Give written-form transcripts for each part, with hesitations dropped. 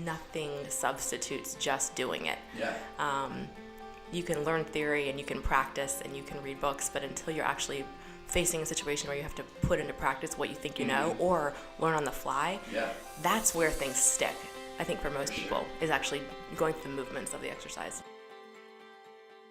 nothing substitutes just doing it. Yeah. You can learn theory and you can practice and you can read books, but until you're actually facing a situation where you have to put into practice what you think you know or learn on the fly, that's where things stick. I think for most people is actually going through the movements of the exercise.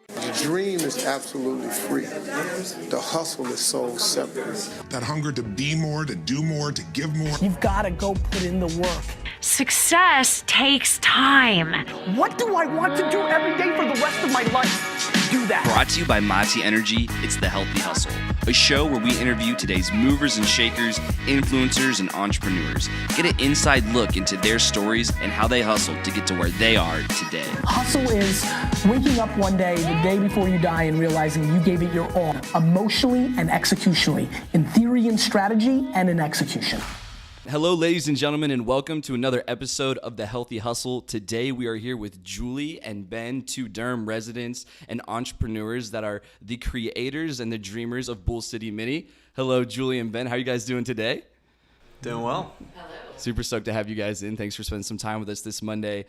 The dream is absolutely free. The hustle is so separate. That hunger to be more, to do more, to give more. You've got to go put in the work. Success takes time. What do I want to do every day for the rest of my life? Do that. Brought to you by Mati Energy, it's The Healthy Hustle, a show where we interview today's movers and shakers, influencers, and entrepreneurs. Get an inside look into their stories and how they hustled to get to where they are today. Hustle is waking up one day, the day before you die, and realizing you gave it your all, emotionally and executionally, in theory and strategy and in execution. Hello, ladies and gentlemen, and welcome to another episode of The Healthy Hustle. Today, we are here with Julie and Ben, two Durham residents and entrepreneurs that are the creators and the dreamers of Bull City Mini. Hello, Julie and Ben. How are you guys doing today? Doing well. Hello. Super stoked to have you guys in. Thanks for spending some time with us this Monday.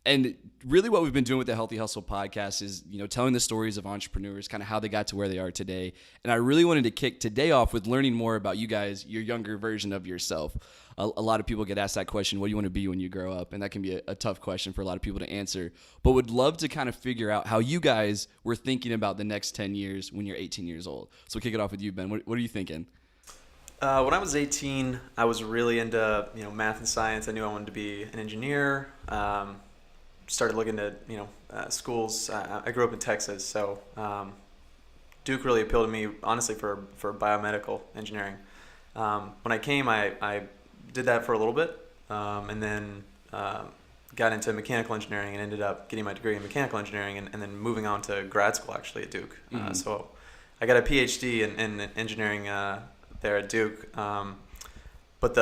And really what we've been doing with the Healthy Hustle podcast is, telling the stories of entrepreneurs, kind of how they got to where they are today. And I really wanted to kick today off with learning more about you guys, your younger version of yourself. A lot of people get asked that question, what do you want to be when you grow up? And that can be a tough question for a lot of people to answer. But would love to kind of figure out how you guys were thinking about the next 10 years when you're 18 years old. So we'll kick it off with you, Ben. What are you thinking? When I was 18, I was really into math and science. I knew I wanted to be an engineer. Started looking at schools. I grew up in Texas, so Duke really appealed to me, honestly, for biomedical engineering. When I came, I did that for a little bit, and then got into mechanical engineering and ended up getting my degree in mechanical engineering and then moving on to grad school, actually, at Duke. So I got a PhD in engineering there at Duke. But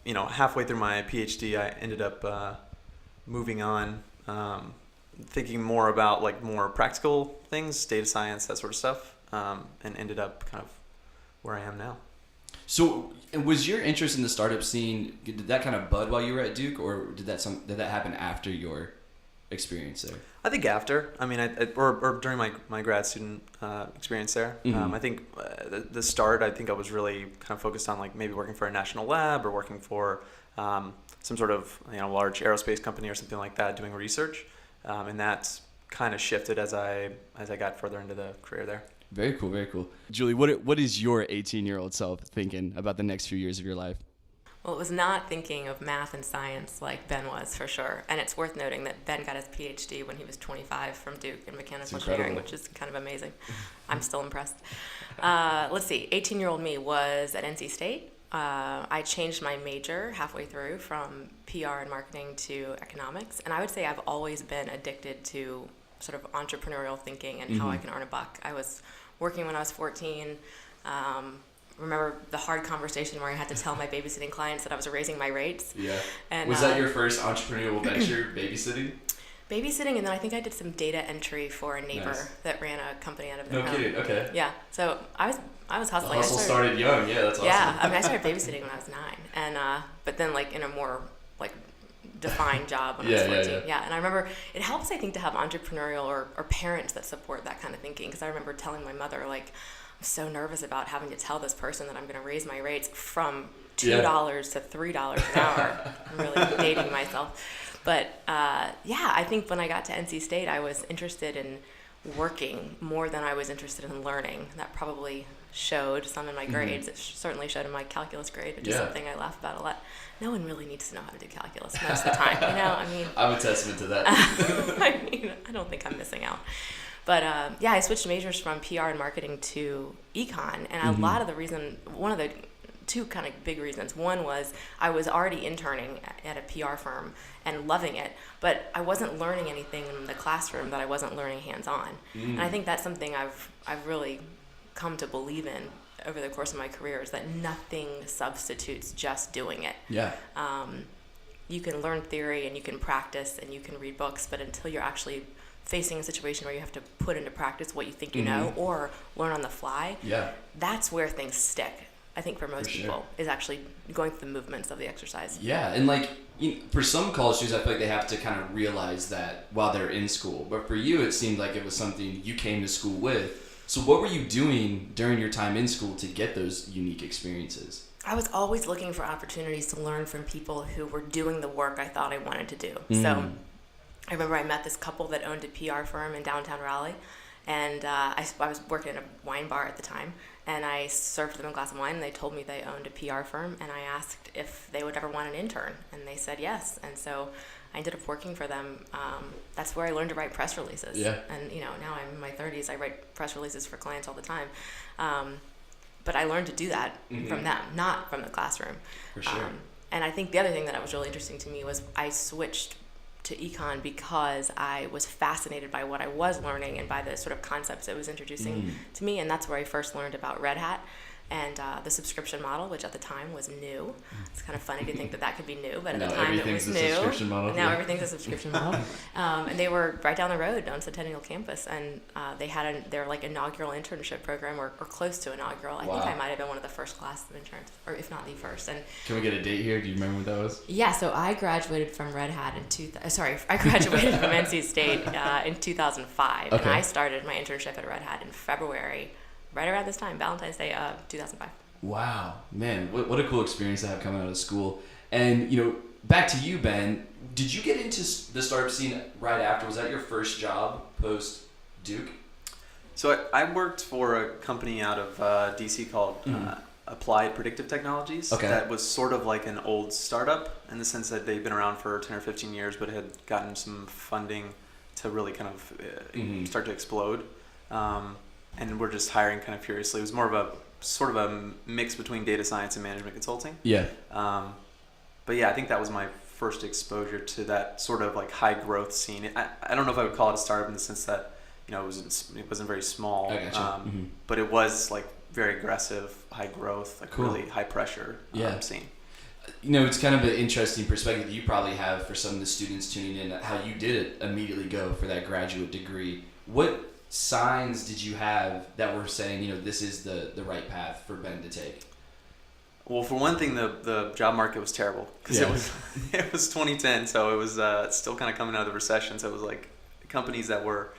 halfway through my PhD, I ended up moving on, thinking more about more practical things, data science, that sort of stuff, and ended up kind of where I am now. So was your interest in the startup scene, did that kind of bud while you were at Duke, or did that happen after your experience there? I think after. I mean, or during my grad student experience there. Mm-hmm. I think the start, I think I was really kind of focused on maybe working for a national lab or working for some sort of large aerospace company or something like that, doing research, and that's kind of shifted as I got further into the career there. Very cool, very cool. Julie, what is your 18-year-old self thinking about the next few years of your life? Well, it was not thinking of math and science like Ben was, for sure. And it's worth noting that Ben got his PhD when he was 25 from Duke in mechanical engineering, which is kind of amazing. I'm still impressed. Let's see. 18-year-old me was at NC State. I changed my major halfway through from PR and marketing to economics. And I would say I've always been addicted to sort of entrepreneurial thinking and how I can earn a buck. I was working when I was 14. Remember the hard conversation where I had to tell my babysitting clients that I was raising my rates. Yeah. And, was that your first entrepreneurial venture, babysitting? Babysitting, and then I think I did some data entry for a neighbor that ran a company out of their home. No kidding. Okay. Yeah. So I was hustling. The hustle started young. Yeah, that's awesome. Yeah. I mean, I started babysitting when I was 9, and but then in a more defined job when I was 14. Yeah. And I remember it helps, I think, to have entrepreneurial or parents that support that kind of thinking, because I remember telling my mother I'm so nervous about having to tell this person that I'm going to raise my rates from $2 to $3 an hour. I'm really dating myself. But I think when I got to NC State, I was interested in working more than I was interested in learning. That probably showed some in my grades. It certainly showed in my calculus grade, which is something I laugh about a lot. No one really needs to know how to do calculus most of the time, I mean. I'm a testament to that. I don't think I'm missing out. But I switched majors from PR and marketing to econ, and one of the two kind of big reasons. One was I was already interning at a PR firm and loving it, but I wasn't learning anything in the classroom that I wasn't learning hands-on. And I think that's something I've really come to believe in over the course of my career, is that nothing substitutes just doing it. Yeah. You can learn theory and you can practice and you can read books, but until you're actually facing a situation where you have to put into practice what you think you know or learn on the fly, that's where things stick. I think for most people is actually going through the movements of the exercise. Yeah, and for some college students, I feel like they have to kind of realize that while they're in school. But for you, it seemed like it was something you came to school with. So what were you doing during your time in school to get those unique experiences? I was always looking for opportunities to learn from people who were doing the work I thought I wanted to do. So I remember I met this couple that owned a PR firm in downtown Raleigh, and I was working in a wine bar at the time, and I served them a glass of wine, and they told me they owned a PR firm, and I asked if they would ever want an intern, and they said yes. And so I ended up working for them. That's where I learned to write press releases. Yeah. And now I'm in my 30s. I write press releases for clients all the time. But I learned to do that from them, not from the classroom. For sure. And I think the other thing that was really interesting to me was I switched to econ because I was fascinated by what I was learning and by the sort of concepts it was introducing to me. And that's where I first learned about Red Hat and the subscription model, which at the time was new. It's kind of funny to think that could be new, but at the time it was new. Now everything's a subscription model. And they were right down the road on Centennial campus, and they had their like inaugural internship program, or close to inaugural. I think I might have been one of the first class of interns, or if not the first. And can we get a date here? Do you remember what that was? Yeah, so I graduated from Red Hat I graduated from NC State in 2005, and I started my internship at Red Hat in February. Right around this time, Valentine's Day, 2005. Wow, man, what a cool experience to have coming out of school. And back to you, Ben. Did you get into the startup scene right after? Was that your first job post Duke? So I worked for a company out of DC called Applied Predictive Technologies. Okay. That was sort of like an old startup in the sense that they've been around for 10 or 15 years, but had gotten some funding to really kind of start to explode. And we're just hiring kind of furiously. It was more of a sort of a mix between data science and management consulting. Yeah. But yeah, I think that was my first exposure to that sort of like high growth scene. I don't know if I would call it a startup in the sense that it wasn't very small. I gotcha. But it was like very aggressive, high growth, like really high pressure scene. It's kind of an interesting perspective that you probably have for some of the students tuning in, how you did immediately go for that graduate degree. What signs did you have that were saying, this is the right path for Ben to take? Well, for one thing, the job market was terrible because it was 2010, so it was still kind of coming out of the recession. So it was like companies that were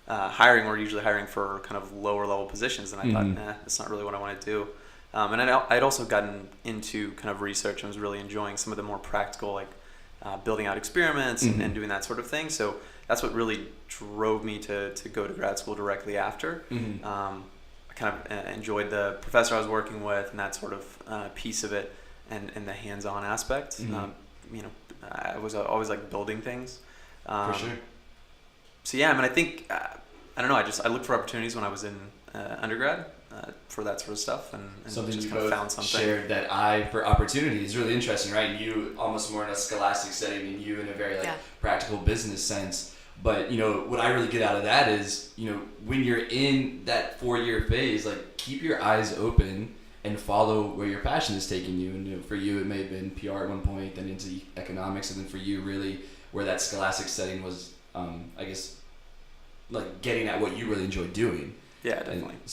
hiring were usually hiring for kind of lower level positions, and I thought, that's not really what I want to do. And I'd also gotten into kind of research and was really enjoying some of the more practical, like building out experiments and doing that sort of thing. So that's what really drove me to go to grad school directly after. I kind of enjoyed the professor I was working with and that sort of piece of it and the hands-on aspect. I was always like building things. For sure. So yeah, I think, I don't know, I looked for opportunities when I was in undergrad for that sort of stuff and something just you kind of both found something. Shared that eye for opportunity is really interesting, right? And you almost more in a scholastic setting and you in a very practical business sense. But what I really get out of that is when you're in that 4-year phase, like keep your eyes open and follow where your passion is taking you. And for you it may have been PR at one point, then into economics, and then for you really where that scholastic setting was I guess like getting at what you really enjoy doing. Yeah, definitely. And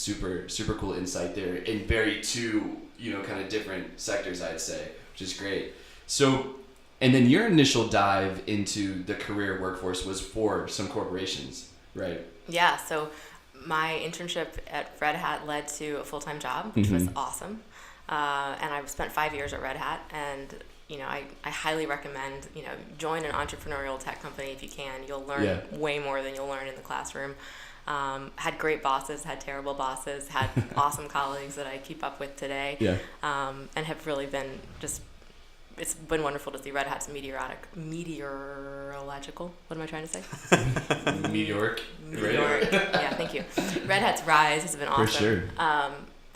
super cool insight there in very two kind of different sectors, I'd say, which is great. So, and then your initial dive into the career workforce was for some corporations, right? Yeah, so my internship at Red Hat led to a full-time job, which was awesome. And I spent 5 years at Red Hat, and I highly recommend, join an entrepreneurial tech company if you can. You'll learn way more than you'll learn in the classroom. Had great bosses, had terrible bosses, had awesome colleagues that I keep up with today, and have really been it's been wonderful to see Red Hat's meteorological. What am I trying to say? Meteoric. Yeah, thank you. Red Hat's rise has been awesome. For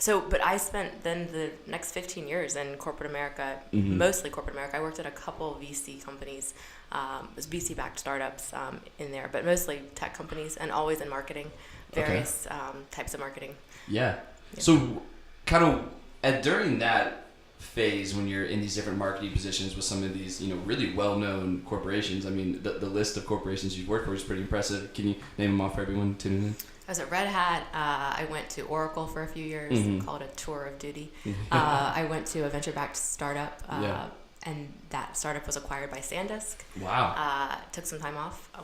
sure. But I spent then the next 15 years in corporate America, mostly corporate America. I worked at a couple VC companies, it was VC-backed startups in there, but mostly tech companies, and always in marketing, various types of marketing. Yeah. So kind of during that phase when you're in these different marketing positions with some of these, really well-known corporations, I mean, the list of corporations you've worked for is pretty impressive. Can you name them off for everyone tuning in? I was at Red Hat. I went to Oracle for a few years, called it a tour of duty. I went to a venture-backed startup, and that startup was acquired by SanDisk. Wow. Took some time off. I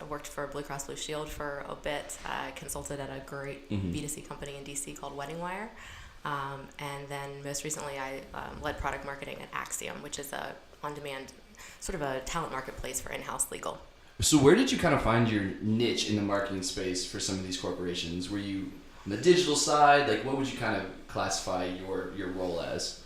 worked for Blue Cross Blue Shield for a bit. Consulted at a great B2C company in DC called Wedding Wire. And then most recently I led product marketing at Axiom, which is a on-demand, sort of a talent marketplace for in-house legal. So where did you kind of find your niche in the marketing space for some of these corporations? Were you on the digital side? Like, what would you kind of classify your role as?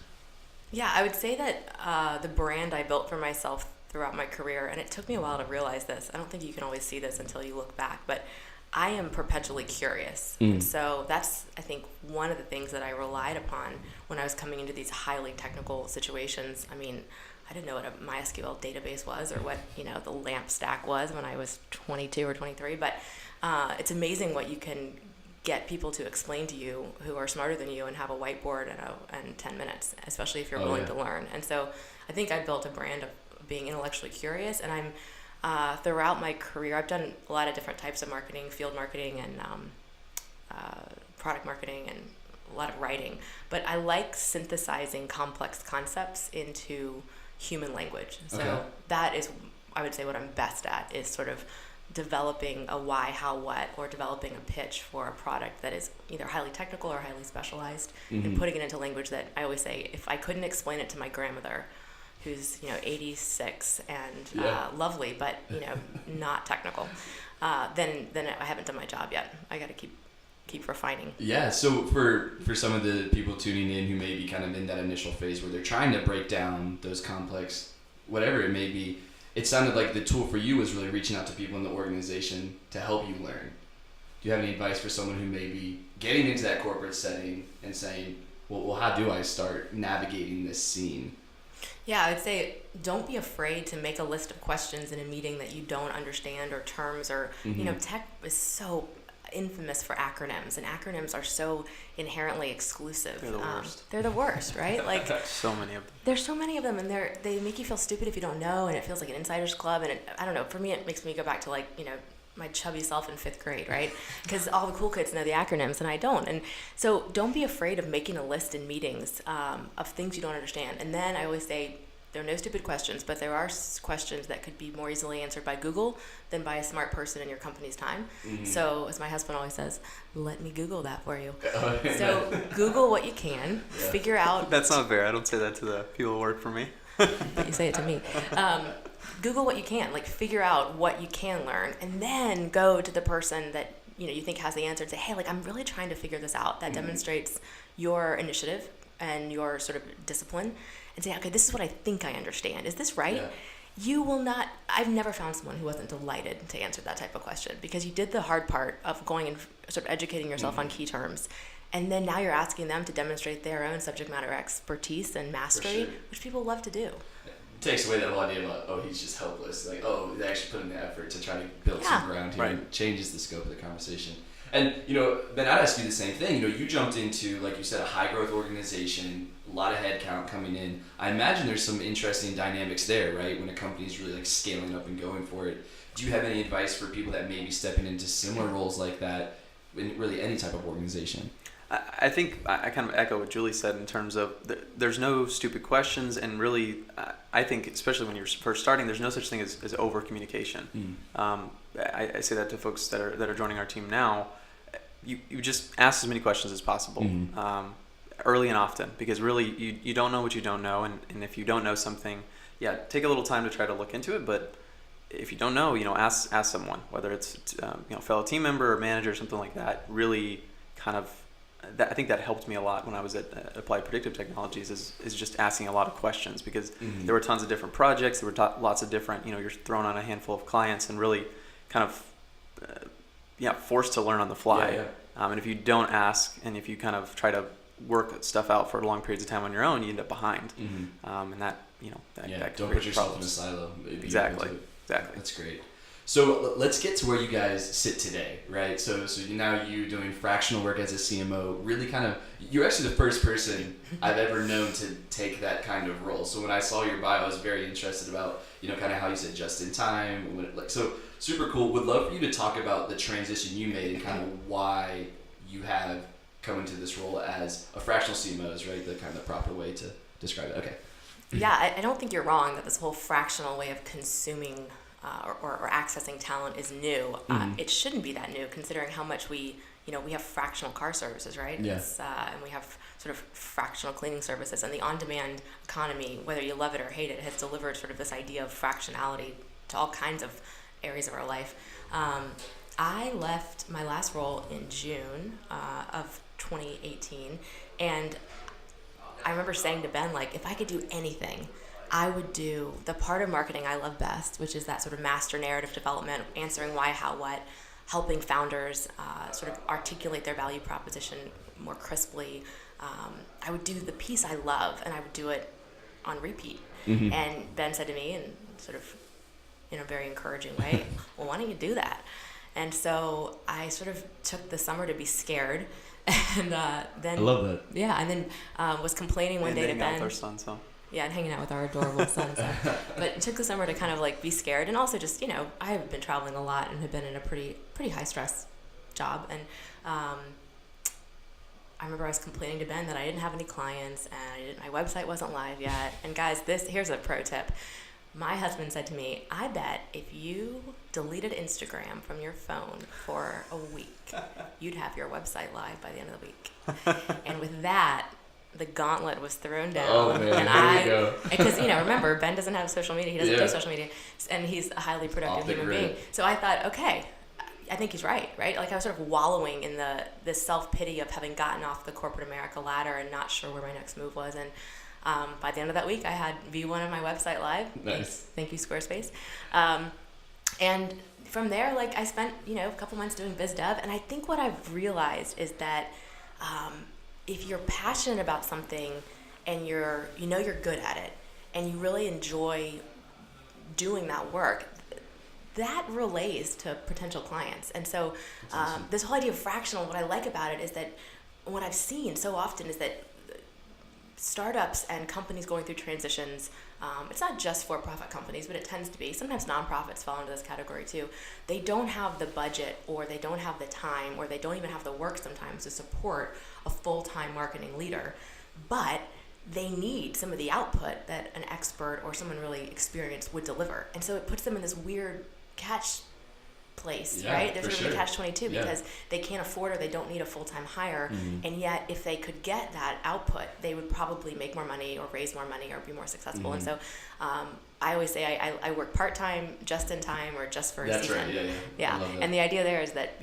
Yeah, I would say that the brand I built for myself throughout my career, and it took me a while to realize this. I don't think you can always see this until you look back, but I am perpetually curious. And so that's, I think, one of the things that I relied upon when I was coming into these highly technical situations. I mean, I didn't know what a MySQL database was or what, the LAMP stack was when I was 22 or 23, but it's amazing what you can get people to explain to you who are smarter than you and have a whiteboard and 10 minutes, especially if you're willing to learn. And so I think I built a brand of being intellectually curious, and I'm throughout my career, I've done a lot of different types of marketing, field marketing and product marketing and a lot of writing, but I like synthesizing complex concepts into human language. So that is, I would say, what I'm best at is sort of developing a why, how, what, or developing a pitch for a product that is either highly technical or highly specialized, and putting it into language that I always say, if I couldn't explain it to my grandmother, who's 86 and lovely, but not technical, then I haven't done my job yet. I got to keep refining. Yeah. So for some of the people tuning in who may be kind of in that initial phase where they're trying to break down those complex, whatever it may be, it sounded like the tool for you was really reaching out to people in the organization to help you learn. Do you have any advice for someone who may be getting into that corporate setting and saying, well, how do I start navigating this scene? Yeah, I would say don't be afraid to make a list of questions in a meeting that you don't understand, or terms, or tech is so infamous for acronyms, and acronyms are so inherently exclusive. They're the worst. They're the worst, right? Like So many of them. There's so many of them, and they make you feel stupid if you don't know, and it feels like an insider's club. And I don't know. For me, it makes me go back to my chubby self in 5th grade, right? Because all the cool kids know the acronyms and I don't. And so don't be afraid of making a list in meetings of things you don't understand. And then I always say, there are no stupid questions, but there are questions that could be more easily answered by Google than by a smart person in your company's time. So as my husband always says, let me Google that for you. So Google what you can, figure out. That's not fair. I don't say that to the people who work for me. But you say it to me. Google what you can, figure out what you can learn, and then go to the person that you think has the answer and say, hey, I'm really trying to figure this out. That demonstrates your initiative and your sort of discipline, and say, okay, this is what I think I understand. Is this right? Yeah. You will not, I've never found someone who wasn't delighted to answer that type of question, because you did the hard part of going and sort of educating yourself on key terms. And then now you're asking them to demonstrate their own subject matter expertise and mastery, which people love to do. It takes away that whole idea about, he's just helpless. They actually put in the effort to try to build some ground here. Right. It changes the scope of the conversation. And, Ben, I'd ask you the same thing. You jumped into, like you said, a high-growth organization, a lot of headcount coming in. I imagine there's some interesting dynamics there, right, when a company's really, scaling up and going for it. Do you have any advice for people that may be stepping into similar roles like that in really any type of organization? I think I kind of echo what Julie said in terms of there's no stupid questions, and really, I think, especially when you're first starting, there's no such thing as over-communication. I say that to folks that are joining our team now. You just ask as many questions as possible, early and often, because really you don't know what you don't know, and if you don't know something, take a little time to try to look into it. But if you don't know, ask someone, whether it's fellow team member or manager or something like that. Really, kind of, I think that helped me a lot when I was at Applied Predictive Technologies. Is just asking a lot of questions, because there were tons of different projects. There were lots of different. You're thrown on a handful of clients and really kind of forced to learn on the fly. And if you don't ask, and if you kind of try to work stuff out for long periods of time on your own, you end up behind. And that that don't put yourself in a silo. Exactly. That's great. So let's get to where you guys sit today, right? So now you doing fractional work as a CMO, really kind of, you're actually the first person I've ever known to take that kind of role. So when I saw your bio, I was very interested about, kind of how you said just in time. So super cool. Would love for you to talk about the transition you made and kind of why you have come into this role as a fractional CMO is, right? The kind of the proper way to describe it. Okay. Yeah, I don't think you're wrong that this whole fractional way of consuming or accessing talent is new. It shouldn't be that new, considering how much we have fractional car services, right? Yeah. And we have sort of fractional cleaning services, and the on-demand economy, whether you love it or hate it, has delivered sort of this idea of fractionality to all kinds of areas of our life. I left my last role in June of 2018, and I remember saying to Ben, like, if I could do anything, I would do the part of marketing I love best, which is that sort of master narrative development, answering why, how, what, helping founders sort of articulate their value proposition more crisply. I would do the piece I love, and I would do it on repeat. And Ben said to me, and sort of in a very encouraging way, well, why don't you do that? And so I sort of took the summer to be scared, and then I love that. Yeah, and then was complaining one day to Ben. With our son, so. Yeah, and hanging out with our adorable son. So. But it took the summer to kind of like be scared, and also just I have been traveling a lot and have been in a pretty high stress job, and I remember I was complaining to Ben that I didn't have any clients and my website wasn't live yet. And guys, here's a pro tip. My husband said to me, I bet if you deleted Instagram from your phone for a week, you'd have your website live by the end of the week. And with that, the gauntlet was thrown down. Oh, man, there you go. Because, remember, Ben doesn't have social media. He doesn't do social media. And he's a highly productive human being. So I thought, okay, I think he's right? Like I was sort of wallowing in this self-pity of having gotten off the corporate America ladder and not sure where my next move was. And by the end of that week, I had V1 of my website live. Nice. Thank you, Squarespace. And from there, like I spent, a couple months doing biz dev. And I think what I've realized is that if you're passionate about something and you're good at it and you really enjoy doing that work, that relays to potential clients. And so this whole idea of fractional, what I like about it is that what I've seen so often is that startups and companies going through transitions, it's not just for-profit companies, but it tends to be. Sometimes nonprofits fall into this category too. They don't have the budget, or they don't have the time, or they don't even have the work sometimes to support a full-time marketing leader. But they need some of the output that an expert or someone really experienced would deliver. And so it puts them in this weird catch place, right? They're sort of a catch-22 because they can't afford or they don't need a full-time hire. And yet if they could get that output, they would probably make more money or raise more money or be more successful. And so I always say I work part-time, just in time, or just for a season. That's right, yeah. And the idea there is that,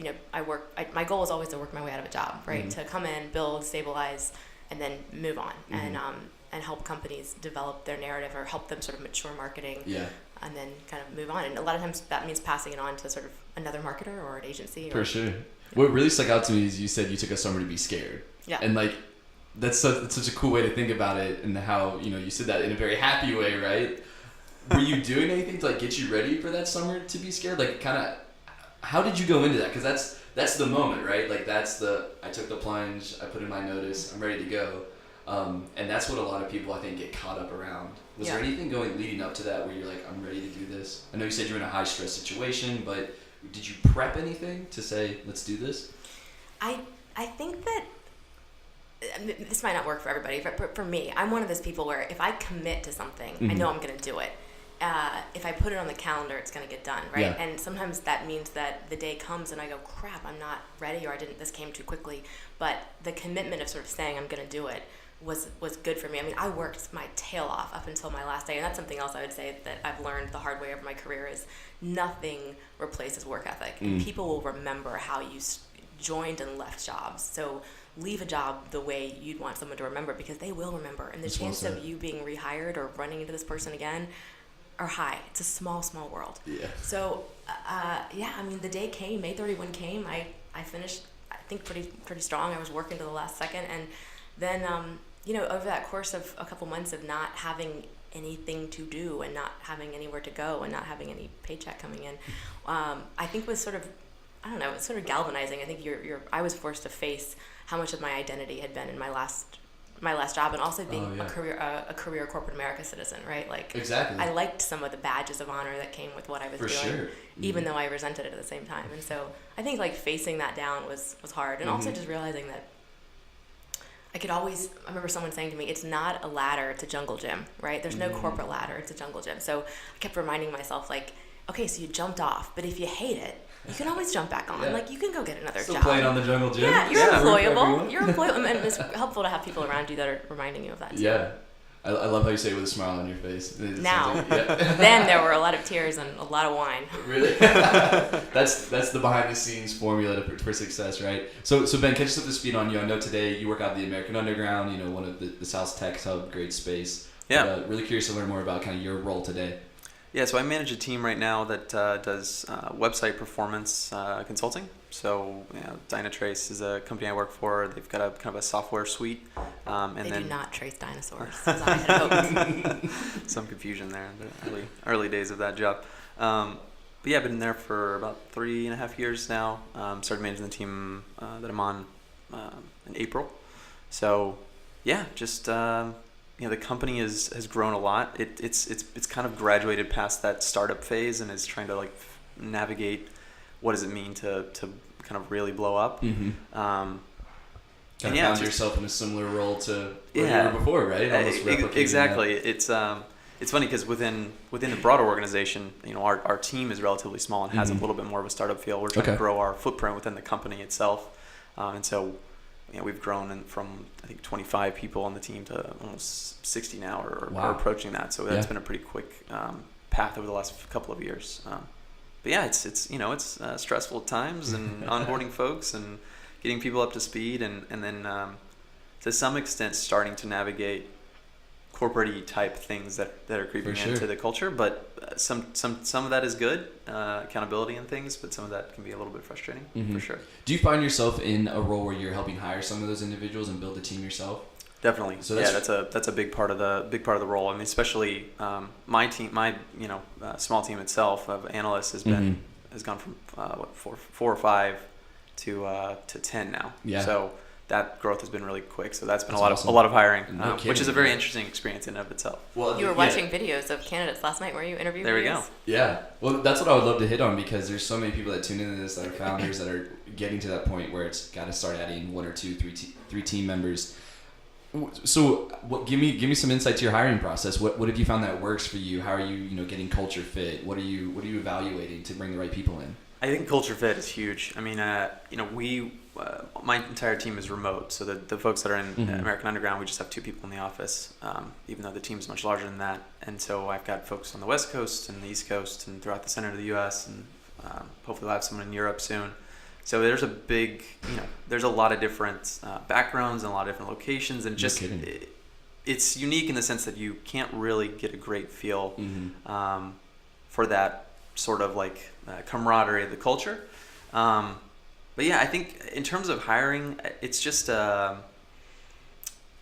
my goal is always to work my way out of a job, right? To come in, build, stabilize, and then move on and help companies develop their narrative or help them sort of mature marketing. And then kind of move on. And a lot of times that means passing it on to sort of another marketer or an agency. For sure. What really stuck out to me is you said you took a summer to be scared. Yeah. And like, that's such a cool way to think about it, and how, you said that in a very happy way, right? Were you doing anything to like get you ready for that summer to be scared? Like kind of, how did you go into that? Because that's the moment, right? Like I took the plunge, I put in my notice, I'm ready to go. And that's what a lot of people I think get caught up around. Was there anything leading up to that where you're like, I'm ready to do this? I know you said you're in a high stress situation, but did you prep anything to say, let's do this? I think that this might not work for everybody, but for me, I'm one of those people where if I commit to something, I know I'm going to do it. If I put it on the calendar, it's going to get done, right? Yeah. And sometimes that means that the day comes and I go, crap, I'm not ready, or this came too quickly. But the commitment of sort of saying I'm going to do it was good for me. I mean, I worked my tail off up until my last day, and that's something else I would say that I've learned the hard way over my career is nothing replaces work ethic. People will remember how you joined and left jobs. So leave a job the way you'd want someone to remember, because they will remember, and the chance of you being rehired or running into this person again are high. It's a small world. Yeah. So the day came, May 31 came. I finished, I think, pretty strong. I was working to the last second, and then over that course of a couple months of not having anything to do and not having anywhere to go and not having any paycheck coming in, I think was sort of, it's sort of galvanizing. I think I was forced to face how much of my identity had been in my last job, and also being a career corporate America citizen, right? Like, exactly. I liked some of the badges of honor that came with what I was doing, sure. Even though I resented it at the same time. And so I think like facing that down was hard, and also just realizing that I remember someone saying to me, it's not a ladder, it's a jungle gym, right? There's no corporate ladder, it's a jungle gym. So I kept reminding myself, like, okay, so you jumped off, but if you hate it, you can always jump back on. Yeah. Like, you can go get another Still job. playing on the jungle gym. Yeah, you're Everyone. employable. You're employable. And it's helpful to have people around you that are reminding you of that too. Yeah. I love how you say it with a smile on your face. Now. Yeah. Then there were a lot of tears and a lot of wine. Really? That's the behind the scenes formula for success, right? So Ben, catch us up to speed on you. I know today you work out the American Underground, one of the South's tech hub, great space. Yeah. But, really curious to learn more about kind of your role today. Yeah, so I manage a team right now that does website performance consulting. So Dynatrace is a company I work for. They've got a kind of a software suite. They do not trace dinosaurs, as I had hoped. Some confusion there in the early days of that job. But yeah, I've been there for about 3.5 years now. Started managing the team that I'm on in April. So yeah, just the company has grown a lot. It's kind of graduated past that startup phase and is trying to like navigate what does it mean to kind of really blow up. Mm-hmm. And found yourself in a similar role to where you were before, right? Almost replicating exactly. that. It's funny because within the broader organization, our team is relatively small and has a little bit more of a startup feel. We're trying to grow our footprint within the company itself, and so we've grown from I think 25 people on the team to almost 60 now, or approaching that. So that's been a pretty quick path over the last couple of years. But yeah, it's stressful at times and onboarding folks and getting people up to speed and then to some extent starting to navigate corporate-y type things that are creeping into the culture. But some of that is good, accountability and things, but some of that can be a little bit frustrating for sure. Do you find yourself in a role where you're helping hire some of those individuals and build the team yourself? Definitely. So that's a big part of the role. I mean, especially my team, small team itself of analysts has gone from 4 or 5 to 10 now. Yeah. So that growth has been really quick. So that's been a lot of hiring, which is a very interesting experience in and of itself. Well, you were watching videos of candidates last night, were you? Interview There videos? we go. Yeah. Well, that's what I would love to hit on because there's so many people that tune into this that are founders that are getting to that point where it's got to start adding 1 or 2, 3 team members. So, give me some insight to your hiring process. What have you found that works for you? How are you getting culture fit? What are you evaluating to bring the right people in? I think culture fit is huge. I mean, my entire team is remote, so the folks that are in American Underground, we just have 2 people in the office, even though the team's much larger than that. And so I've got folks on the West Coast and the East Coast and throughout the center of the U.S. and hopefully we'll have someone in Europe soon. So there's there's a lot of different backgrounds and a lot of different locations, and just it's unique in the sense that you can't really get a great feel for that sort of like camaraderie of the culture. But yeah, I think in terms of hiring, it's just what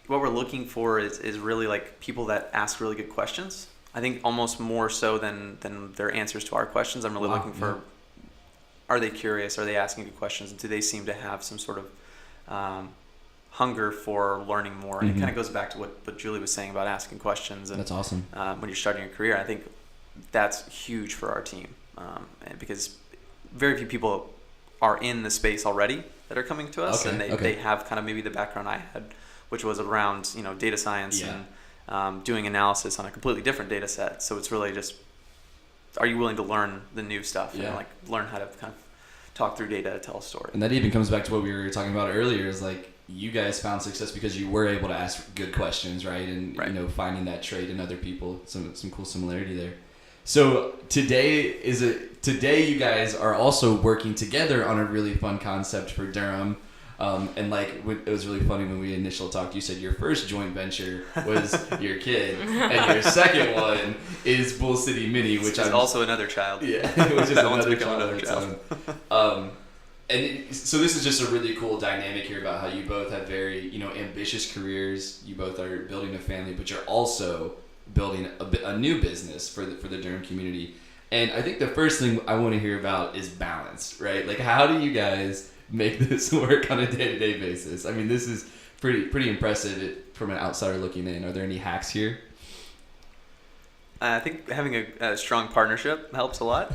we're looking for is really like people that ask really good questions. I think almost more so than their answers to our questions. I'm really looking for, are they curious? Are they asking good questions? Do they seem to have some sort of hunger for learning more? And it kind of goes back to what Julie was saying about asking questions. And, that's awesome. When you're starting your career, I think that's huge for our team, and because very few people are in the space already that are coming to us, and they have kind of maybe the background I had, which was around data science and doing analysis on a completely different data set. So it's really just, are you willing to learn the new stuff and like learn how to kind of talk through data to tell a story? And that even comes back to what we were talking about earlier, is like you guys found success because you were able to ask good questions, right? And finding that trait in other people, some cool similarity there. So today you guys are also working together on a really fun concept for Durham. And it was really funny when we initially talked, you said your first joint venture was your kid, and your second one is Bull City Mini, which is also another child. Yeah, which is another child. So this is just a really cool dynamic here about how you both have very ambitious careers. You both are building a family, but you're also building a new business for the Durham community. And I think the first thing I want to hear about is balance, right? Like, how do you guys make this work on a day-to-day basis? I mean, this is pretty impressive from an outsider looking in. Are there any hacks here? I think having a strong partnership helps a lot.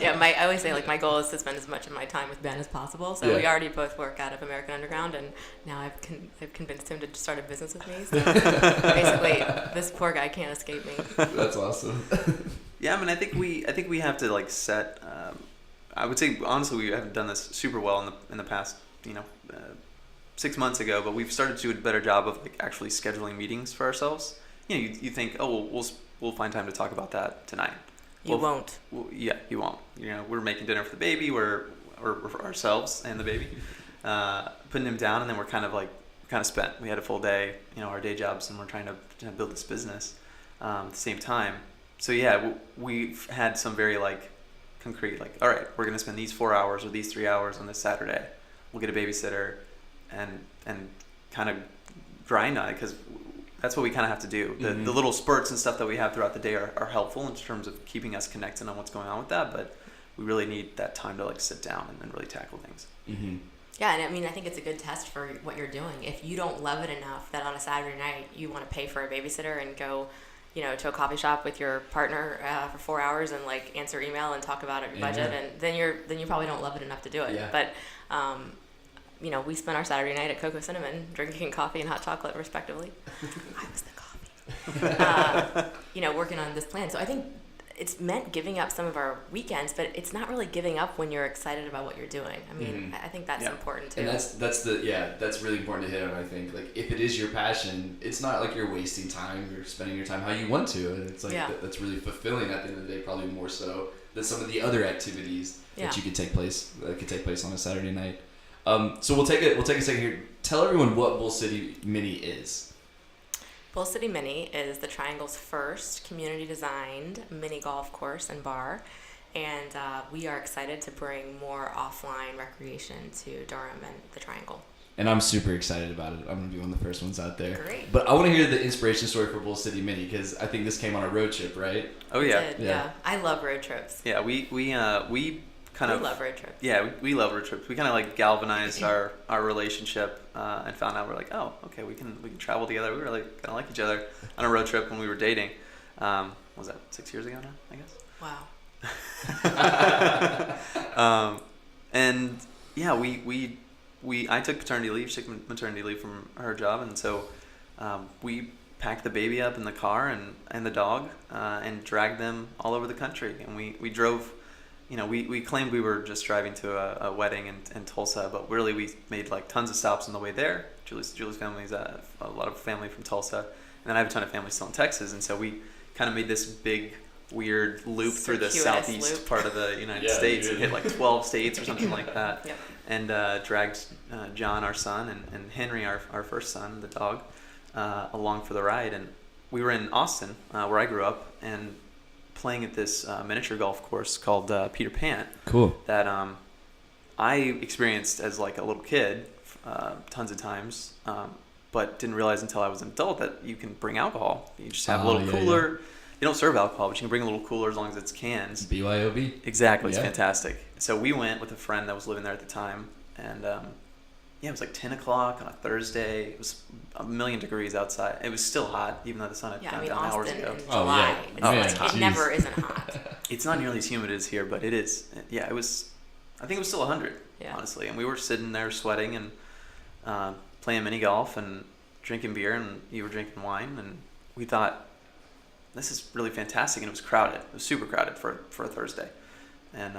Yeah, I always say, like, my goal is to spend as much of my time with Ben as possible. So we already both work out of American Underground, and now I've convinced him to start a business with me. So basically, this poor guy can't escape me. That's awesome. Yeah, I mean, I think we have to like set. I would say honestly, we haven't done this super well in the past. 6 months ago, but we've started to do a better job of like actually scheduling meetings for ourselves. You think, oh, we'll find time to talk about that tonight. You won't. Yeah, you won't. We're making dinner for the baby, or for ourselves and the baby, putting him down, and then we're kind of spent. We had a full day, our day jobs, and we're trying to build this business at the same time. So yeah, we've had some very like concrete, like, all right, we're gonna spend these 4 hours or these 3 hours on this Saturday. We'll get a babysitter, and kind of grind on it, because that's what we kind of have to do. The little spurts and stuff that we have throughout the day are helpful in terms of keeping us connected on what's going on with that, but we really need that time to like sit down and really tackle things. Mm-hmm. Yeah, and I mean, I think it's a good test for what you're doing. If you don't love it enough that on a Saturday night you want to pay for a babysitter and go, to a coffee shop with your partner for 4 hours and like answer email and talk about your budget, and then you probably don't love it enough to do it. Yeah. But we spent our Saturday night at Cocoa Cinnamon drinking coffee and hot chocolate, respectively. I was the coffee. Working on this plan. So I think it's meant giving up some of our weekends, but it's not really giving up when you're excited about what you're doing. I mean, I think that's important too. And that's really important to hit on. I think, like, if it is your passion, it's not like you're wasting time. You're spending your time how you want to, and it's like that's really fulfilling at the end of the day. Probably more so than some of the other activities that could take place on a Saturday night. So we'll take a second here. Tell everyone what Bull City Mini is. Bull City Mini is the Triangle's first community-designed mini golf course and bar, and we are excited to bring more offline recreation to Durham and the Triangle. And I'm super excited about it. I'm going to be one of the first ones out there. Great. But I want to hear the inspiration story for Bull City Mini, because I think this came on a road trip, right? Oh, yeah. Yeah. I love road trips. Yeah, we love road trips. Yeah, we love road trips. We kind of like galvanized our relationship and found out we're like, oh, okay, we can travel together. We really kind of like each other on a road trip when we were dating. What was that 6 years ago now, I guess? Wow. And yeah, I took paternity leave. She took maternity leave from her job, and so we packed the baby up in the car and the dog and dragged them all over the country. And we drove. We claimed we were just driving to a wedding in Tulsa, but really we made like tons of stops on the way there. Julie's family's a lot of family from Tulsa, and then I have a ton of family still in Texas, and so we kind of made this big weird loop through the southeast part of the United States and hit like 12 states or something like that. Yep. And dragged John, our son, and Henry, our first son, the dog, along for the ride. And we were in Austin, where I grew up, and playing at this miniature golf course called Peter Pan. Cool. That I experienced as like a little kid tons of times, but didn't realize until I was an adult that you can bring alcohol. You just have a little cooler. Yeah. They don't serve alcohol, but you can bring a little cooler as long as it's cans. BYOB. Exactly. It's fantastic. So we went with a friend that was living there at the time, and it was like 10 o'clock on a Thursday. It was 1,000,000 degrees outside. It was still hot, even though the sun had gone down hours ago. In July, it never isn't hot. It's not nearly as humid as here, but it is. Yeah, it was. I think it was still 100, honestly. And we were sitting there sweating and playing mini golf and drinking beer, and you were drinking wine, and we thought, this is really fantastic. And it was crowded. It was super crowded for a Thursday, and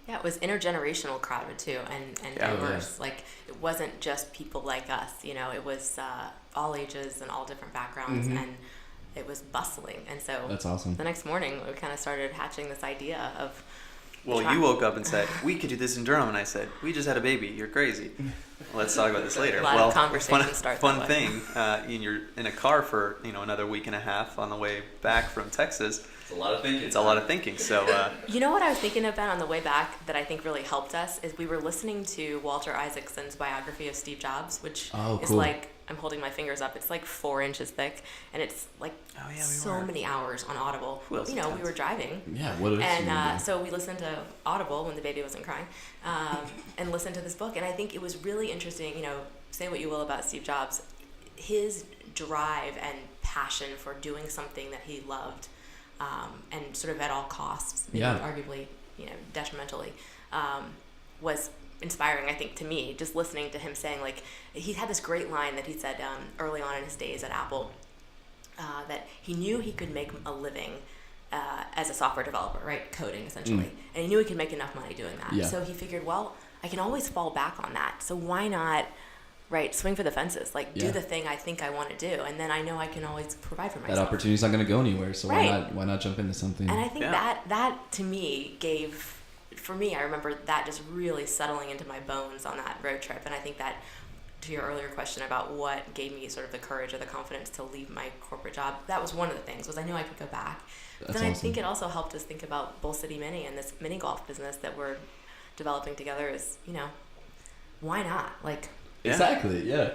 yeah, it was intergenerational crowded too, and diverse. Like, it wasn't just people like us, it was all ages and all different backgrounds, and it was bustling. And so that's awesome. The next morning, we kind of started hatching this idea of. Well, you woke up and said, we could do this in Durham, and I said, we just had a baby. You're crazy. Let's talk about this later. A lot of conversations start fun that way. thing, you're in a car for another week and a half on the way back from Texas. It's a lot of thinking. It's a lot of thinking. So, you know what I was thinking about on the way back that I think really helped us is we were listening to Walter Isaacson's biography of Steve Jobs, which is like, I'm holding my fingers up, it's like 4 inches thick, and it's like many hours on Audible. We were driving. Yeah, what else? And so we listened to Audible when the baby wasn't crying, and listened to this book, and I think it was really interesting. Say what you will about Steve Jobs, his drive and passion for doing something that he loved and sort of at all costs, maybe arguably, detrimentally, was inspiring, I think, to me, just listening to him saying, like, he had this great line that he said early on in his days at Apple, that he knew he could make a living as a software developer, right? Coding, essentially. And he knew he could make enough money doing that. Yeah. So he figured, well, I can always fall back on that. So why not, right, swing for the fences? Like, do the thing I think I want to do. And then I know I can always provide for myself. That opportunity's not going to go anywhere. So Right. why not jump into something? And I think that to me gave, for me, I remember that just really settling into my bones on that road trip. And I think that, to your earlier question about what gave me sort of the courage or the confidence to leave my corporate job, that was one of the things, was I knew I could go back. But then I think it also helped us think about Bull City Mini and this mini golf business that we're developing together is, why not? Like, Exactly. Yeah.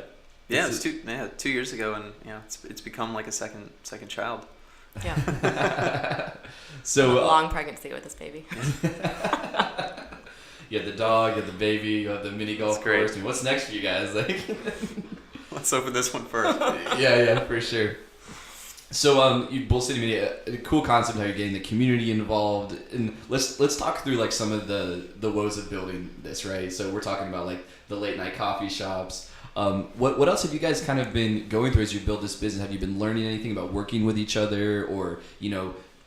Yeah, it was 2 years ago, and it's become like a second child. yeah, So long pregnancy with this baby. you have the dog, you have the baby, you have the mini golf great. course. I mean, what's next for you guys? Like, Let's open this one first. yeah, for sure. So, Bull City Media, a cool concept how you're getting the community involved, and let's talk through like some of the woes of building this, right? So we're talking about like the late night coffee shops. What else have you guys kind of been going through as you build this business? Have you been learning anything about working with each other, or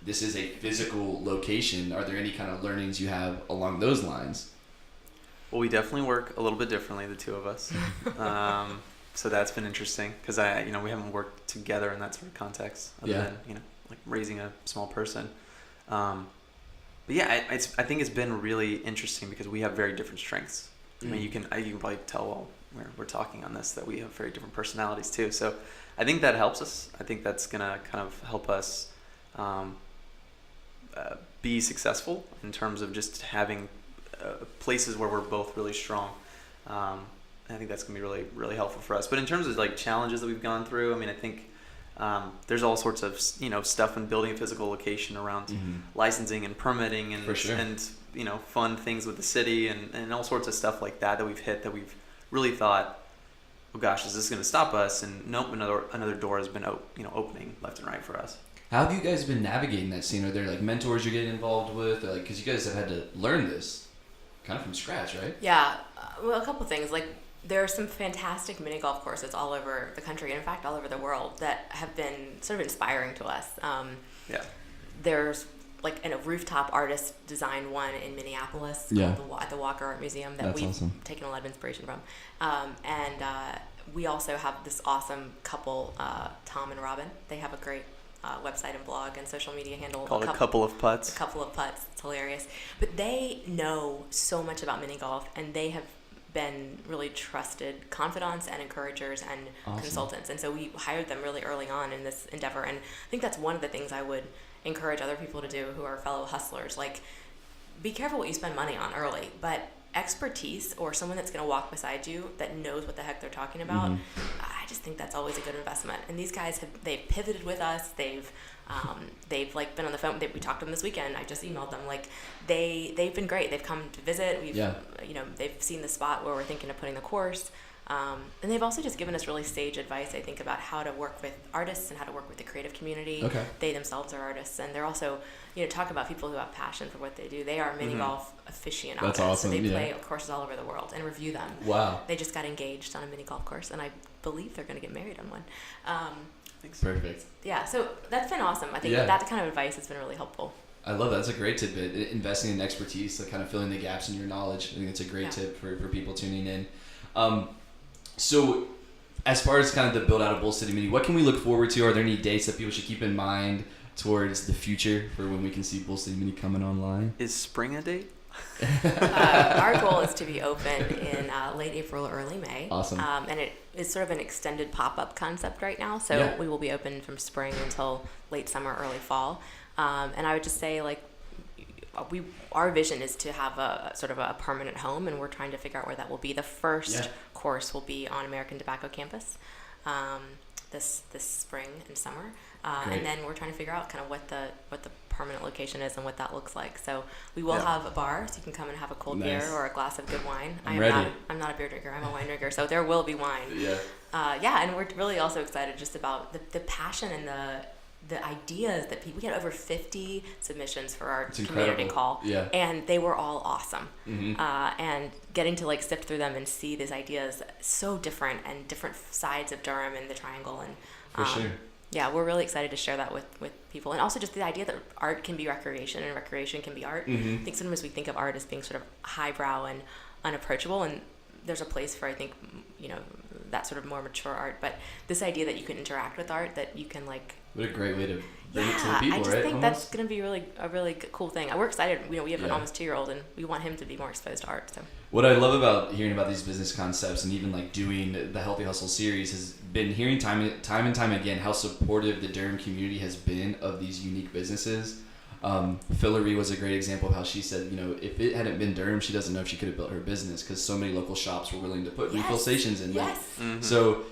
this is a physical location? Are there any kind of learnings you have along those lines? Well, we definitely work a little bit differently, the two of us. So that's been interesting because we haven't worked together in that sort of context other than, like raising a small person. But yeah, I think it's been really interesting because we have very different strengths. I mean, you can probably tell while we're talking on this that we have very different personalities too. So I think that helps us. I think that's gonna kind of help us be successful in terms of just having places where we're both really strong. I think that's gonna be really, really helpful for us. But in terms of like challenges that we've gone through, I mean, I think there's all sorts of stuff in building a physical location around licensing and permitting and fun things with the city and all sorts of stuff like that we've hit that we've really thought, oh gosh, is this going to stop us? And nope, another door has been opening left and right for us. How have you guys been navigating that scene? Are there like mentors you're getting involved with? Or, like, because you guys have had to learn this kind of from scratch, right? Yeah, well, a couple things. Like, there are some fantastic mini golf courses all over the country, and in fact all over the world, that have been sort of inspiring to us. There's like a rooftop artist designed one in Minneapolis at the Walker Art Museum that we've taken a lot of inspiration from. And we also have this awesome couple, Tom and Robin. They have a great website and blog and social media handle called A Couple of Putts. A Couple of Putts. It's hilarious. But they know so much about mini golf, and they have been really trusted confidants and encouragers and consultants. And so we hired them really early on in this endeavor. And I think that's one of the things I would encourage other people to do who are fellow hustlers. Like, be careful what you spend money on early, but expertise or someone that's going to walk beside you that knows what the heck they're talking about, I just think that's always a good investment. And these guys they've pivoted with us. They've like been on the phone. We talked to them this weekend. I just emailed them. Like, they've been great. They've come to visit. They've seen the spot where we're thinking of putting the course. And they've also just given us really sage advice, I think, about how to work with artists and how to work with the creative community. Okay. They themselves are artists, and they're also, talk about people who have passion for what they do. They are mini golf aficionados. That's awesome. So they play courses all over the world and review them. Wow. They just got engaged on a mini golf course, and I believe they're going to get married on one. Perfect. Yeah, so that's been awesome. I think that kind of advice has been really helpful. I love that. That's a great tidbit. Investing in expertise, like kind of filling the gaps in your knowledge. I think it's a great tip for people tuning in. So as far as kind of the build out of Bull City Mini, what can we look forward to? Are there any dates that people should keep in mind towards the future for when we can see Bull City Mini coming online? Is spring a date? Our goal is to be open in late April or early May. Awesome. And it is sort of an extended pop-up concept right now. So we will be open from spring until late summer, early fall. And I would just say, like, our vision is to have a sort of a permanent home, and we're trying to figure out where that will be. The first course will be on American Tobacco campus this spring and summer, and then we're trying to figure out kind of what the permanent location is and what that looks like. So we will have a bar, so you can come and have a cold beer or a glass of good wine. I'm not a beer drinker. I'm a wine drinker, so there will be wine. And we're really also excited just about the passion and the ideas that we had over 50 submissions for our It's community incredible. call, Yeah. and they were all awesome. And getting to like sift through them and see these ideas so different and different sides of Durham and the Triangle, and For sure. yeah, we're really excited to share that with people, and also just the idea that art can be recreation and recreation can be art. I think sometimes we think of art as being sort of highbrow and unapproachable, and there's a place for, I think, that sort of more mature art. But this idea that you can interact with art, that you can like. What a great way to bring it to the people, I just right? think Almost. that's going to be a really cool thing. We're excited. We have an Yeah. almost 2-year-old, and we want him to be more exposed to art. So. What I love about hearing about these business concepts and even like doing the Healthy Hustle series has been hearing time and time again how supportive the Durham community has been of these unique businesses. Hillary was a great example of how she said, if it hadn't been Durham, she doesn't know if she could have built her business because so many local shops were willing to put refill stations in. Yes. So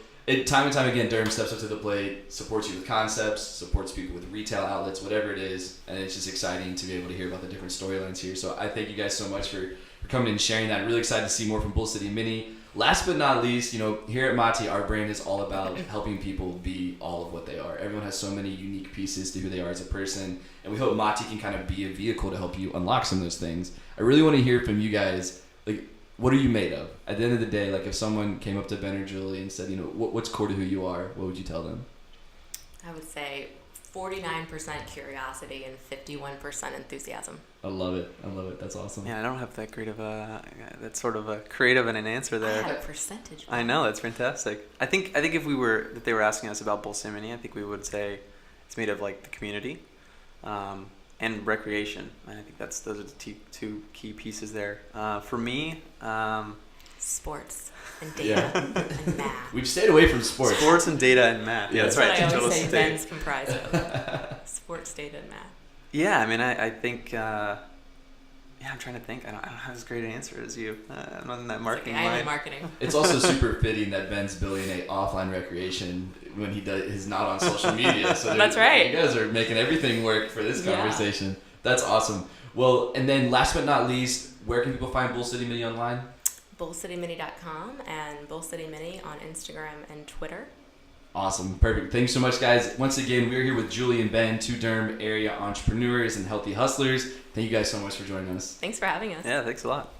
time and time again, Durham steps up to the plate, supports you with concepts, supports people with retail outlets, whatever it is, and it's just exciting to be able to hear about the different storylines here. So I thank you guys so much for coming in and sharing that. I'm really excited to see more from Bull City Mini. Last but not least, here at Mati, our brand is all about helping people be all of what they are. Everyone has so many unique pieces to who they are as a person, and we hope Mati can kind of be a vehicle to help you unlock some of those things. I really want to hear from you guys, like, what are you made of? At the end of the day, like if someone came up to Ben or Julie and said, what's core to who you are, what would you tell them? I would say 49% curiosity and 51% enthusiasm. I love it. That's awesome. Yeah, I don't have that great of that's sort of a creative and an answer there. I had a percentage. I know, that's fantastic. I think if if they were asking us about Bull City Mini, I think we would say it's made of like the community, and recreation. And I think those are the two key pieces there. For me, sports and data and math. We've stayed away from sports. Sports and data and math. Yeah, that's right. That's what I Total always say state. Ben's comprised of. Sports, data, and math. Yeah, I mean, I think. I'm trying to think. I don't have as great an answer as you. I'm not in that marketing I am line. in marketing. It's also super fitting that Ben's building a offline recreation when he's not on social media. So That's right. You guys are making everything work for this Yeah. conversation. That's awesome. Well, and then last but not least, where can people find Bull City Mini online? BullCityMini.com and Bull City Mini on Instagram and Twitter. Awesome. Perfect. Thanks so much, guys. Once again, we're here with Julie and Ben, two Durham area entrepreneurs and healthy hustlers. Thank you guys so much for joining us. Thanks for having us. Yeah, thanks a lot.